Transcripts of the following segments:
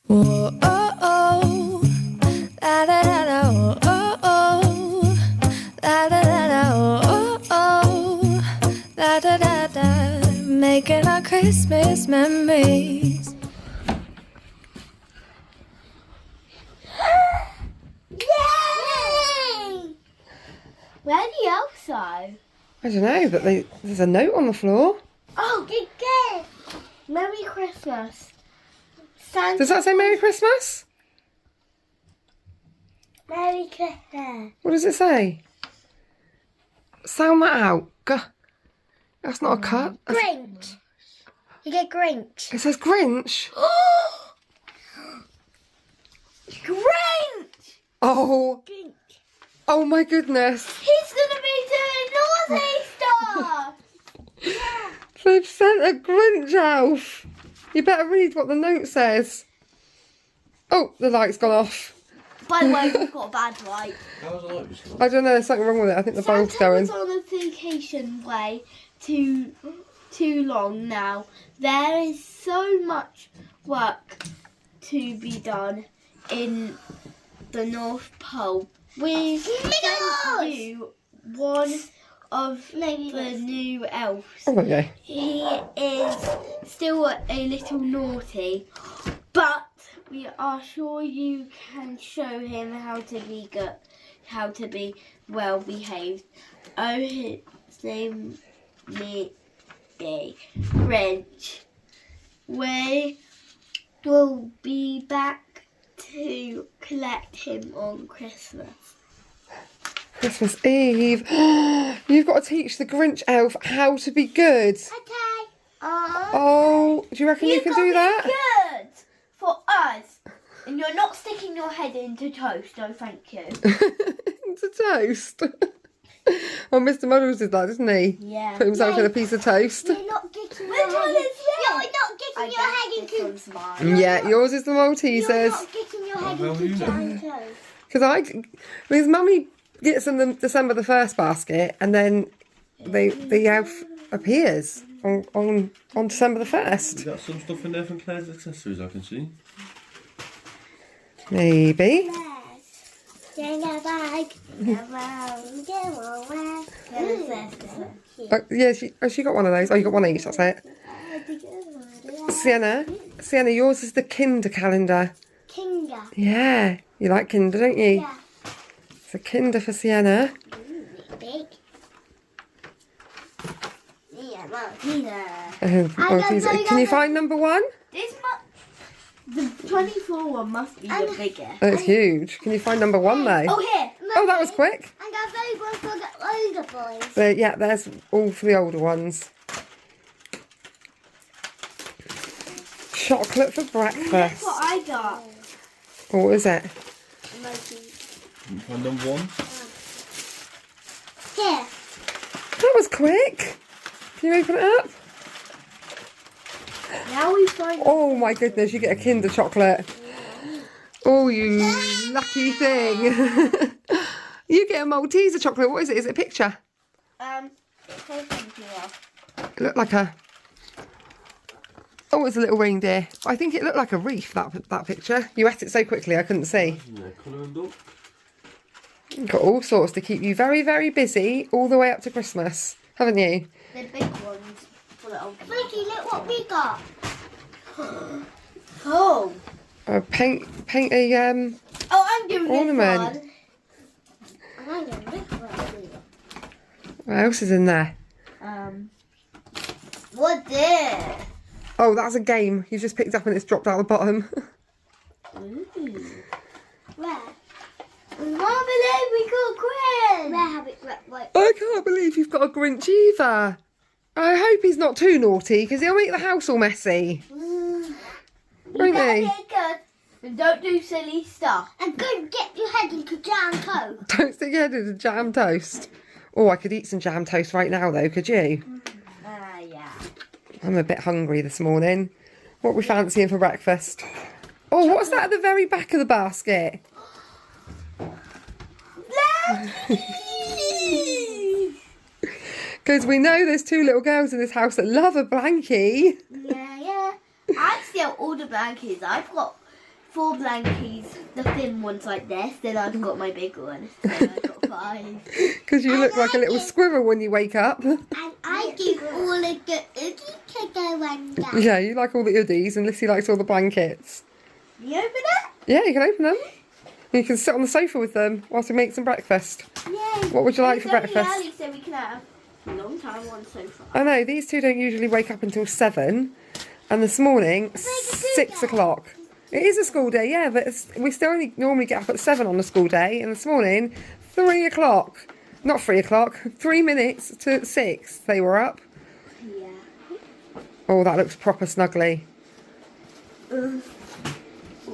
Whoa, oh, oh, la da da da, oh, oh, oh, la da da da, oh, oh, oh, la da da da, making our Christmas memories. Yay! Where's the elves though? I don't know, but there's a note on the floor. Oh, good. Merry Christmas. Santa. Does that say Merry Christmas? Merry Christmas. What does it say? Sound that out. That's not a cut. Grinch. You get Grinch. It says Grinch. Grinch! Oh. Grinch. Oh my goodness. He's gonna be doing naughty stuff! Yeah. They've sent a Grinch elf. You better read what the note says. Oh, the light's gone off. By the way, we've got a bad light. How's the light just gone? I don't know, there's something wrong with it. I think the bulb's going. Santa's on a vacation way too long now. There is so much work to be done in the North Pole. We sent you one of the new elves. Oh, okay. He is still a little naughty, but we are sure you can show him how to be good, how to be well behaved. Oh, his name may be Grinch. We will be back to collect him on Christmas. Christmas Eve. You've got to teach the Grinch elf how to be good. Okay. Oh, do you reckon you can do that? Good for us. And you're not sticking your head into toast, no thank you. It's a toast. Oh, Mr. Muddles did that, didn't he? Yeah. Put himself in a piece of toast. You're not getting your head into mine. Yeah, yours is the You're Maltesers. not getting your head how into do you know? giant toast. Because Mummy gets them the December the 1st basket, and then the elf appears on December the 1st. You got some stuff in there from Claire's accessories, I can see. Maybe. Yeah, she got one of those. Oh, you got one each, that's it. Sienna, yours is the Kinder calendar. Kinder. Yeah, you like Kinder, don't you? Yeah. It's a Kinder for Sienna. Big. Yeah, Martina. Malteser. Can you find number 1? The 24 one must be the biggest. Oh, it's huge. Can you find number 1 though? Oh, here. Oh, that was quick. I got very good for the older boys. Yeah, there's all for the older ones. Chocolate for breakfast. That's what I got. Oh, what is it? Can you find number 1? Here. That was quick. Can you open it up? Now we find. Oh my goodness, you get a Kinder chocolate. Oh, you lucky thing. You get a Malteser chocolate. What is it? Is it a picture? It says something else. It looked like a... Oh, it's a little reindeer. I think it looked like a reef, that picture. You ate it so quickly I couldn't see. Yeah, colour and duck. You've got all sorts to keep you very, very busy all the way up to Christmas, haven't you? The big ones for the old. Vicky, look what we got. Oh. Paint a Oh, I'm doing ornament. this one. And I'm doing this one. What else is in there? What's this? Oh, that's a game. You just picked up and it's dropped out the bottom. Ooh. Where? Mom, believe we got Grinch. Where have it? Right. I can't believe you've got a Grinch either. I hope he's not too naughty because he'll make the house all messy. Won't he? Good. And don't do silly stuff. And don't get your head into jam toast. Don't stick your head into jam toast. Oh, I could eat some jam toast right now though, could you? Yeah. I'm a bit hungry this morning. What are we fancying for breakfast? Oh, what's that at the very back of the basket? Because we know there's 2 little girls in this house that love a blankie. Yeah. I steal all the blankets. I've got 4 blankies, the thin ones like this. Then I've got my big one. So I've got 5. Because you look like a little squirrel when you wake up. And I give all of the oogies to go under. Yeah, you like all the hoodies and Lissy likes all the blankets. You open it? Yeah, you can open them. You can sit on the sofa with them whilst we make some breakfast. Yay. What would you like for It's only breakfast? early, so we can have a long time on the sofa. I know, these two don't usually wake up until 7. And this morning, 6 o'clock. It is a school day, yeah, but we still only normally get up at 7 on a school day. And this morning, 3 o'clock. Not 3 o'clock, 3 minutes to 6 they were up. Yeah. Oh, that looks proper snuggly.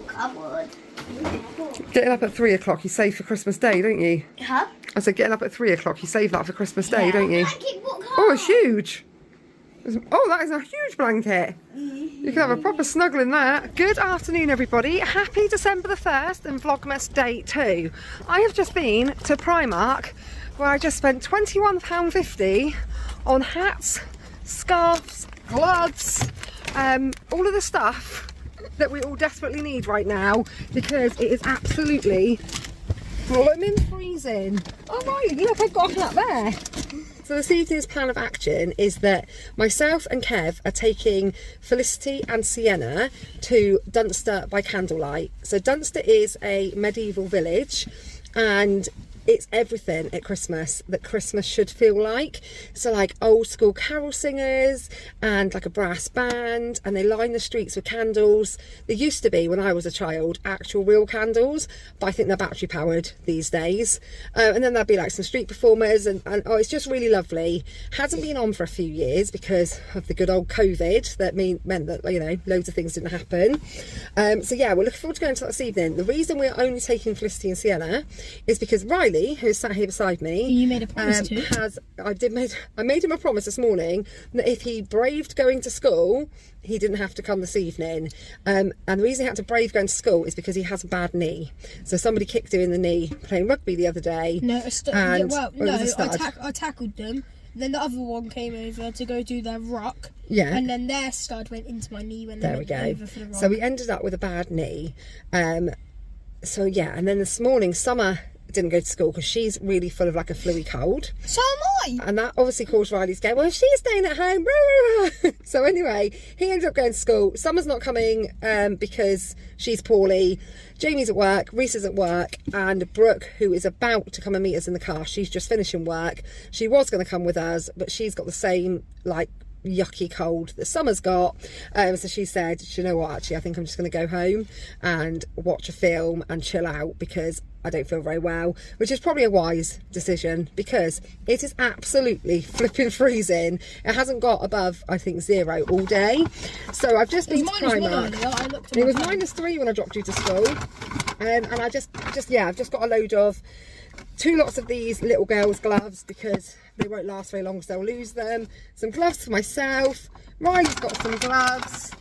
Cupboard. Getting up at 3 o'clock, you save for Christmas Day, don't you? Huh? I said getting up at 3 o'clock, you save that for Christmas Day, Yeah. don't you? Blanket, what Oh, it's huge. Oh, that is a huge blanket. You can have a proper snuggle in that. Good afternoon, everybody. Happy December the 1st and Vlogmas Day 2. I have just been to Primark where I just spent £21.50 on hats, scarves, gloves, all of the stuff that we all desperately need right now because it is absolutely blooming freezing. Oh right, look, I've got a hat there. So this evening's plan of action is that myself and Kev are taking Felicity and Sienna to Dunster by Candlelight. So Dunster is a medieval village and it's everything at Christmas that Christmas should feel like. So like old school carol singers and like a brass band, and they line the streets with candles. There used to be, when I was a child, actual real candles, but I think they're battery powered these days. And then there'd be like some street performers and oh, it's just really lovely. Hasn't been on for a few years because of the good old COVID that meant that, you know, loads of things didn't happen. So yeah, we're looking forward to going to that this evening. The reason we're only taking Felicity and Sienna is because Riley, who's sat here beside me, you made a promise to. I made him a promise this morning that if he braved going to school, he didn't have to come this evening. And the reason he had to brave going to school is because he has a bad knee. So somebody kicked him in the knee playing rugby the other day. No, I I tackled them. Then the other one came over to go do their rock. Yeah. And then their stud went into my knee when they went over for the rock. So he ended up with a bad knee. So yeah, and then this morning, Summer didn't go to school because she's really full of like a flu cold. So am I. And that obviously caused Riley to go, well, she's staying at home. So anyway, he ended up going to school. Summer's not coming because she's poorly. Jamie's at work, Reese is at work, and Brooke, who is about to come and meet us in the car, she's just finishing work. She was going to come with us, but she's got the same like yucky cold that Summer's got, so she said, you know what, actually I think I'm just going to go home and watch a film and chill out because I don't feel very well, which is probably a wise decision because it is absolutely flipping freezing. It hasn't got above, I think, 0 all day. So I've just been to Primark. It was -3 when I dropped you to school, and I I've just got a load of 2 lots of these little girls' gloves because they won't last very long, so I'll lose them. Some gloves for myself. Riley's got some gloves.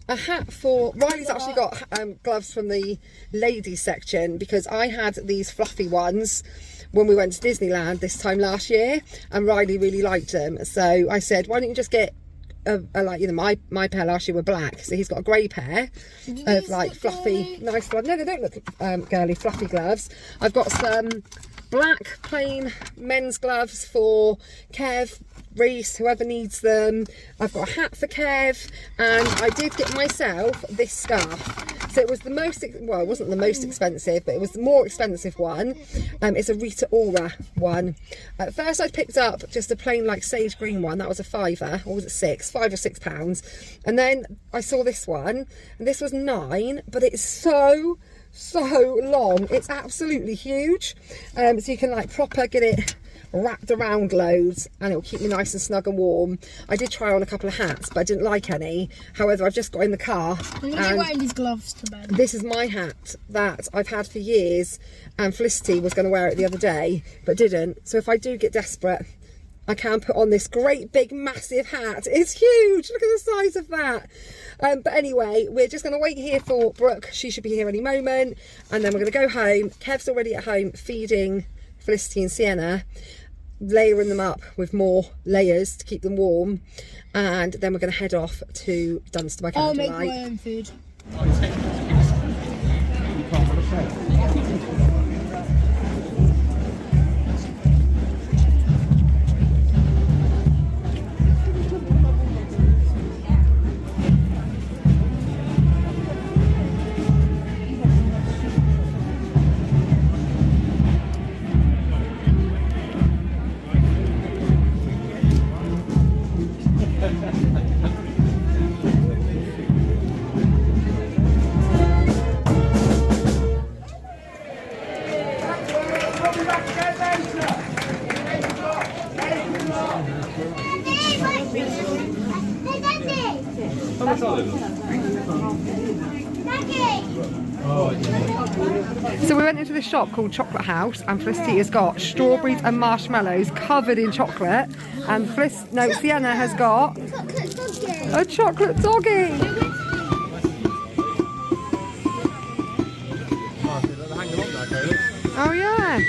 A hat for... Riley's actually got gloves from the ladies section because I had these fluffy ones when we went to Disneyland this time last year, and Riley really liked them. So I said, why don't you just get like, you know, my pair last year were black, so he's got a grey pair of like fluffy, nice gloves. No, they don't look girly, fluffy gloves. I've got some black plain men's gloves for Kev, Reese, whoever needs them. I've got a hat for Kev, and I did get myself this scarf. So it was the most, well, it wasn't the most expensive, but it was the more expensive one. It's a Rita Ora one. At first I picked up just a plain like sage green one. That was a £5, or was it £6 or £6? And then I saw this one, and this was £9, but it's so long. It's absolutely huge. So you can like proper get it wrapped around loads, and it'll keep me nice and snug and warm. I did try on a couple of hats, but I didn't like any. However, I've just got in the car. I'm going to be wearing these gloves to bed. This is my hat that I've had for years, and Felicity was going to wear it the other day, but didn't. So if I do get desperate, I can put on this great big massive hat. It's huge. Look at the size of that. But anyway, we're just going to wait here for Brooke. She should be here any moment, and then we're going to go home. Kev's already at home feeding Felicity and Sienna, layering them up with more layers to keep them warm, and then we're going to head off to Dunster by Candlelight. I'll make my own food. So we went into this shop called Chocolate House, and Felicity has got strawberries and marshmallows covered in chocolate, and Sienna has got a chocolate doggy. Oh yeah.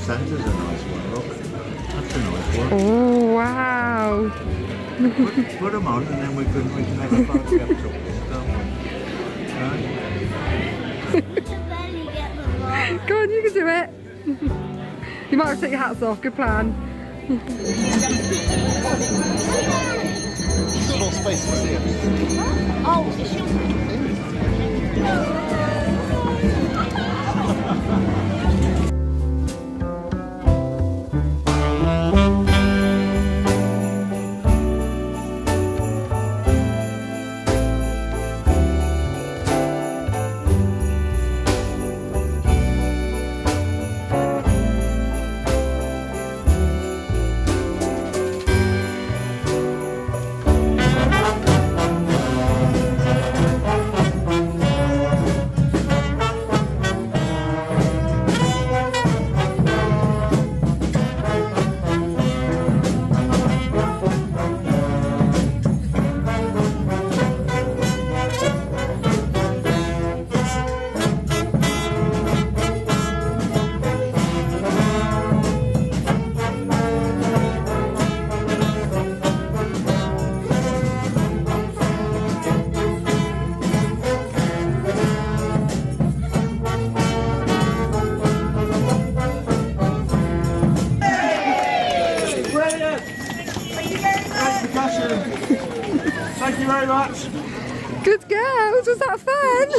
Santa's a nice one, look. That's a nice one. Oh wow. Put them on and then we can have a photograph of this, can't we? Go on, you can do it. You might have to take your hats off, good plan. She's got more space for you. Oh, is she? Thank you very much. Good girls, was that fun?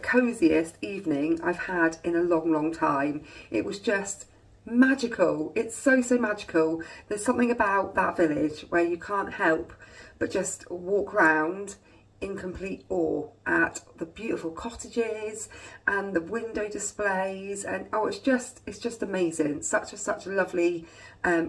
cosiest evening I've had in a long time. It was just magical. It's so magical. There's something about that village where you can't help but just walk around in complete awe at the beautiful cottages and the window displays, and oh, it's just amazing. Such a lovely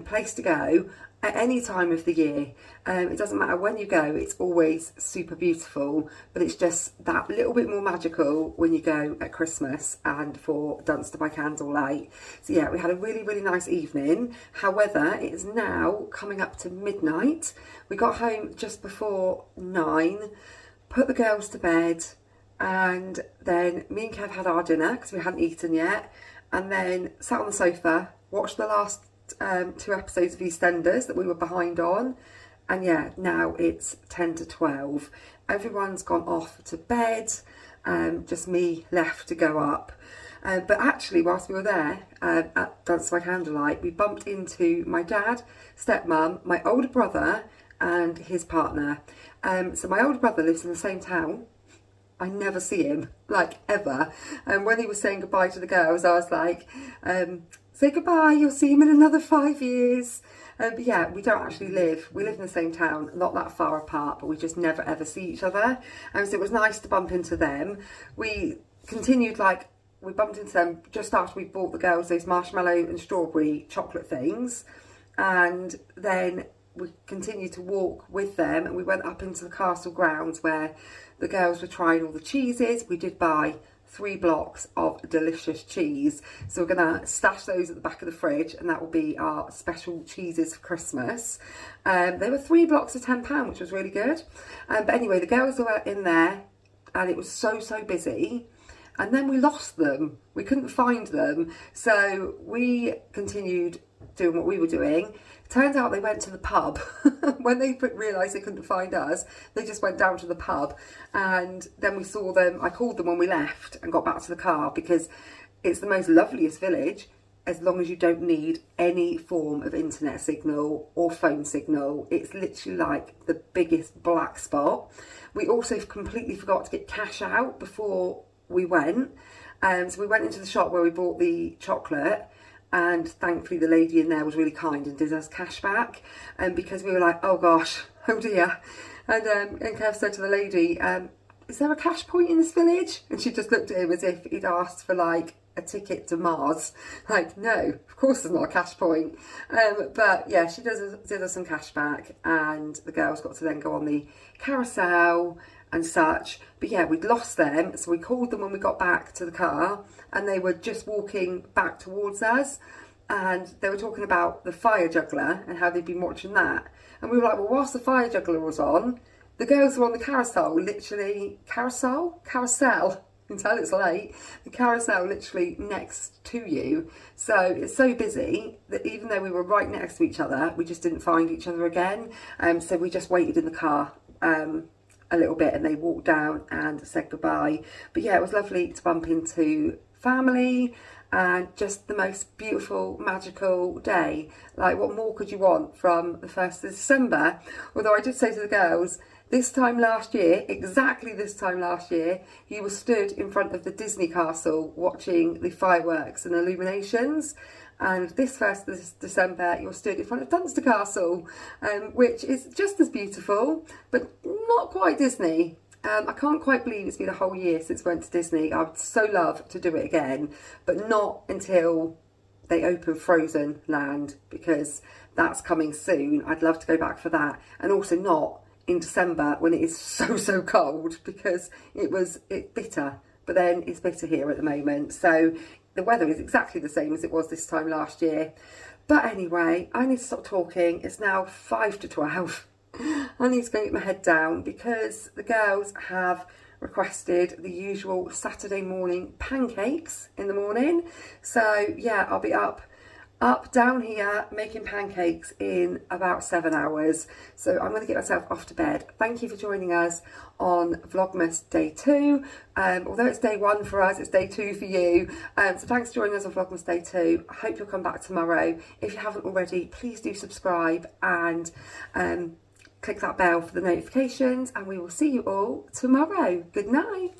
place to go at any time of the year. It doesn't matter when you go, it's always super beautiful, but it's just that little bit more magical when you go at Christmas and for Dunster by Candlelight. So yeah, we had a really nice evening. However, it is now coming up to midnight. We got home just before 9, put the girls to bed, and then me and Kev had our dinner because we hadn't eaten yet, and then sat on the sofa, watched the last 2 episodes of EastEnders that we were behind on, and yeah, now it's 10 to 12. Everyone's gone off to bed, just me left to go up. But actually, whilst we were there at Dunster by Candlelight, we bumped into my dad, stepmum, my older brother and his partner. So my older brother lives in the same town. I never see him, like, ever. And when he was saying goodbye to the girls, I was like, say goodbye, you'll see him in another 5 years. But yeah, we don't actually live, we live in the same town, not that far apart, but we just never ever see each other. And so it was nice to bump into them. We continued, like, we bumped into them just after we bought the girls those marshmallow and strawberry chocolate things. And then we continued to walk with them, and we went up into the castle grounds where the girls were trying all the cheeses. We did buy 3 blocks of delicious cheese, so we're gonna stash those at the back of the fridge, and that will be our special cheeses for Christmas. They were 3 blocks of £10, which was really good. But anyway, the girls were in there and it was so busy, and then we lost them. We couldn't find them, so we continued doing what we were doing. Turns out they went to the pub. When they realised they couldn't find us, they just went down to the pub, and then we saw them. I called them when we left and got back to the car, because it's the most loveliest village as long as you don't need any form of internet signal or phone signal. It's literally like the biggest black spot. We also completely forgot to get cash out before we went, so we went into the shop where we bought the chocolate, and thankfully the lady in there was really kind and did us cash back, because we were like, oh gosh, oh dear. And Kev said to the lady, is there a cash point in this village? And she just looked at him as if he'd asked for like a ticket to Mars. Like, no, of course there's not a cash point. But yeah, she did us some cash back, and the girls got to then go on the carousel and such. But yeah, we'd lost them, so we called them when we got back to the car, and they were just walking back towards us, and they were talking about the fire juggler and how they'd been watching that. And we were like, well, whilst the fire juggler was on, the girls were on the carousel, literally, carousel, until it's late, the carousel literally next to you. So it's so busy that even though we were right next to each other, we just didn't find each other again. So we just waited in the car a little bit, and they walked down and said goodbye. But yeah, it was lovely to bump into family, and just the most beautiful, magical day. Like, what more could you want from the 1st of December? Although I did say to the girls, this time last year, exactly this time last year, you were stood in front of the Disney castle watching the fireworks and illuminations. And this 1st of December, you're stood in front of Dunster Castle, which is just as beautiful, but not quite Disney. I can't quite believe it's been a whole year since we went to Disney. I would so love to do it again, but not until they open Frozen Land, because that's coming soon. I'd love to go back for that, and also not in December when it is so cold, because it's bitter, but then it's bitter here at the moment. So the weather is exactly the same as it was this time last year. But anyway, I need to stop talking. It's now 5 to 12. I need to go get my head down, because the girls have requested the usual Saturday morning pancakes in the morning. So yeah, I'll be up down here making pancakes in about 7 hours. So I'm going to get myself off to bed. Thank you for joining us on Vlogmas Day 2. Although it's Day 1 for us, it's Day 2 for you. So thanks for joining us on Vlogmas Day 2. I hope you'll come back tomorrow. If you haven't already, please do subscribe and click that bell for the notifications, and we will see you all tomorrow. Good night.